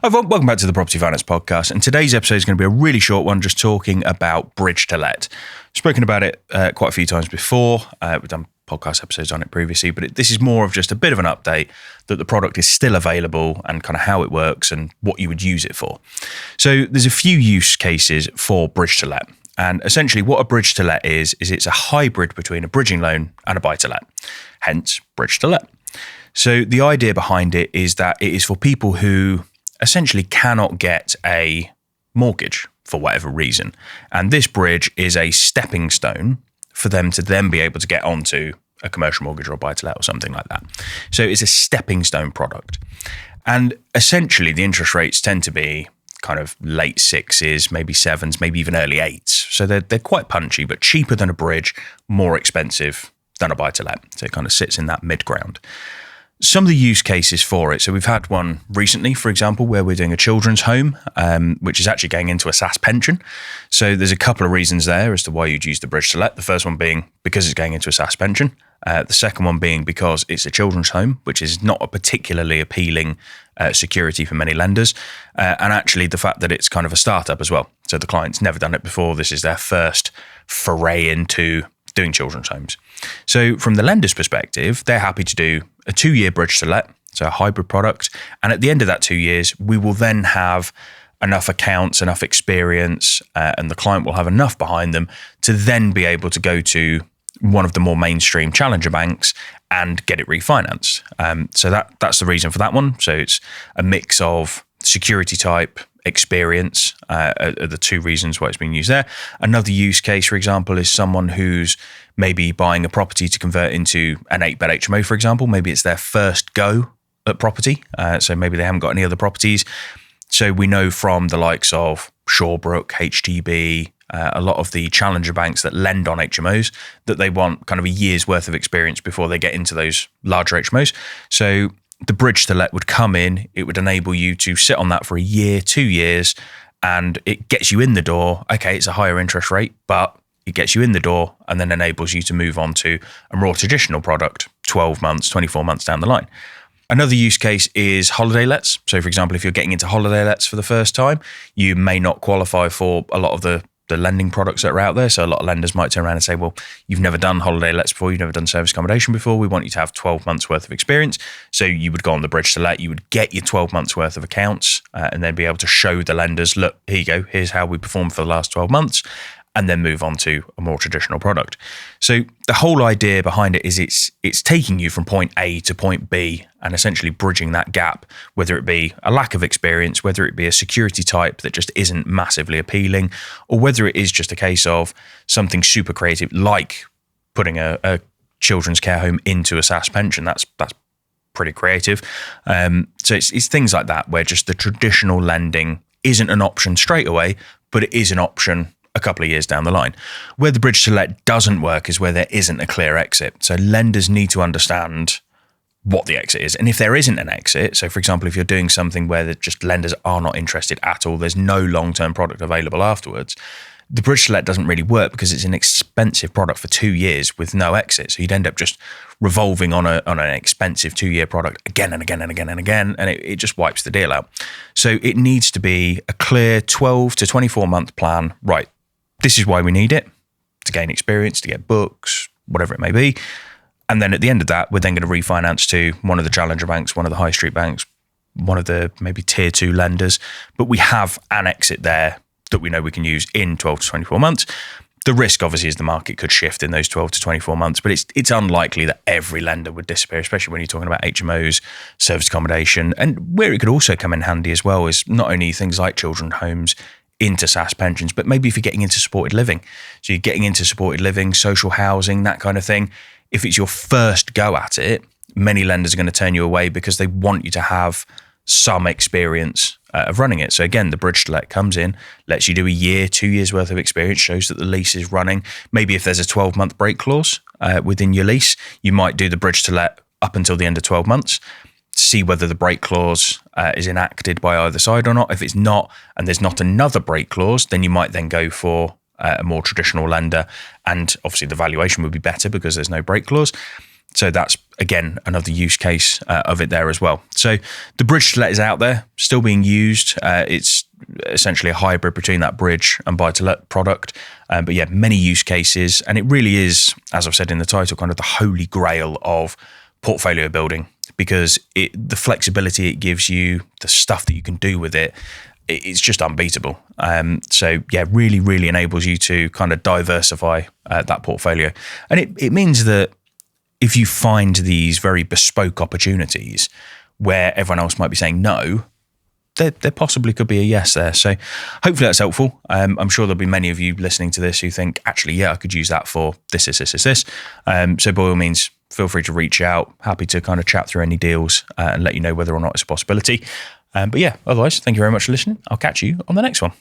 Hi everyone, welcome back to the Property Finance Podcast, and today's episode is going to be a really short one, just talking about bridge to let. Spoken about it quite a few times before. We've done podcast episodes on it previously, but this is more of just a bit of an update that the product is still available and kind of how it works and what you would use it for. So there's a few use cases for bridge to let, and essentially what a bridge to let is it's a hybrid between a bridging loan and a buy to let, hence bridge to let. So the idea behind it is that it is for people who essentially cannot get a mortgage for whatever reason. And this bridge is a stepping stone for them to then be able to get onto a commercial mortgage or a buy-to-let or something like that. So it's a stepping stone product. And essentially the interest rates tend to be kind of late sixes, maybe sevens, maybe even early eights. So they're quite punchy, but cheaper than a bridge, more expensive than a buy-to-let. So it kind of sits in that mid-ground. Some of the use cases for it. So we've had one recently, for example, where we're doing a children's home, which is actually going into a SAS pension. So there's a couple of reasons there as to why you'd use the bridge to let. The first one being because it's going into a SAS pension. The second one being because it's a children's home, which is not a particularly appealing security for many lenders. And actually the fact that it's kind of a startup as well. So the client's never done it before. This is their first foray into doing children's homes. So from the lender's perspective, they're happy to do a 2-year bridge to let, so a hybrid product. And at the end of that 2 years, we will then have enough accounts, enough experience, and the client will have enough behind them to then be able to go to one of the more mainstream challenger banks and get it refinanced. So that's the reason for that one. So it's a mix of security type, experience are the two reasons why it's being used there. Another use case, for example, is someone who's maybe buying a property to convert into an 8-bed HMO, for example. Maybe it's their first go at property. So maybe they haven't got any other properties. So we know from the likes of Shawbrook, HTB, a lot of the challenger banks that lend on HMOs, that they want kind of a year's worth of experience before they get into those larger HMOs. So the bridge to let would come in, it would enable you to sit on that for a year, 2 years, and it gets you in the door. Okay, it's a higher interest rate, but it gets you in the door and then enables you to move on to a more traditional product 12 months, 24 months down the line. Another use case is holiday lets. So for example, if you're getting into holiday lets for the first time, you may not qualify for a lot of the lending products that are out there. So a lot of lenders might turn around and say, well, you've never done holiday lets before, you've never done service accommodation before, we want you to have 12 months worth of experience. So you would go on the bridge to let, you would get your 12 months worth of accounts and then be able to show the lenders, look, here you go, here's how we performed for the last 12 months, and then move on to a more traditional product. So the whole idea behind it is it's taking you from point A to point B and essentially bridging that gap, whether it be a lack of experience, whether it be a security type that just isn't massively appealing, or whether it is just a case of something super creative like putting a children's care home into a SAS pension. That's pretty creative. So it's things like that where just the traditional lending isn't an option straight away, but it is an option a couple of years down the line. Where the bridge to let doesn't work is where there isn't a clear exit. So lenders need to understand what the exit is. And if there isn't an exit, so for example, if you're doing something where the just lenders are not interested at all, there's no long-term product available afterwards, the bridge to let doesn't really work because it's an expensive product for 2 years with no exit. So you'd end up just revolving on an expensive 2-year product again and again and again and again, and it just wipes the deal out. So it needs to be a clear 12 to 24 month plan. Right, this is why we need it, to gain experience, to get books, whatever it may be. And then at the end of that, we're then going to refinance to one of the challenger banks, one of the high street banks, one of the maybe tier 2 lenders. But we have an exit there that we know we can use in 12 to 24 months. The risk obviously is the market could shift in those 12 to 24 months, but it's unlikely that every lender would disappear, especially when you're talking about HMOs, service accommodation. And where it could also come in handy as well is not only things like children's homes into SAS pensions, but maybe if you're getting into supported living. So you're getting into supported living, social housing, that kind of thing. If it's your first go at it, many lenders are going to turn you away because they want you to have some experience of running it. So again, the bridge to let comes in, lets you do a year, 2 years worth of experience, shows that the lease is running. Maybe if there's a 12-month break clause within your lease, you might do the bridge to let up until the end of 12 months. See whether the break clause is enacted by either side or not. If it's not, and there's not another break clause, then you might then go for a more traditional lender, and obviously the valuation would be better because there's no break clause. So that's, again, another use case of it there as well. So the bridge to let is out there, still being used. It's essentially a hybrid between that bridge and buy to let product. But yeah, many use cases. And it really is, as I've said in the title, kind of the holy grail of portfolio building, because the flexibility it gives you, the stuff that you can do with it, it's just unbeatable. So yeah, really, really enables you to kind of diversify that portfolio. And it means that if you find these very bespoke opportunities where everyone else might be saying no, there possibly could be a yes there. So hopefully that's helpful. I'm sure there'll be many of you listening to this who think, actually, yeah, I could use that for this. So by all means, feel free to reach out. Happy to kind of chat through any deals and let you know whether or not it's a possibility. But yeah, otherwise, thank you very much for listening. I'll catch you on the next one.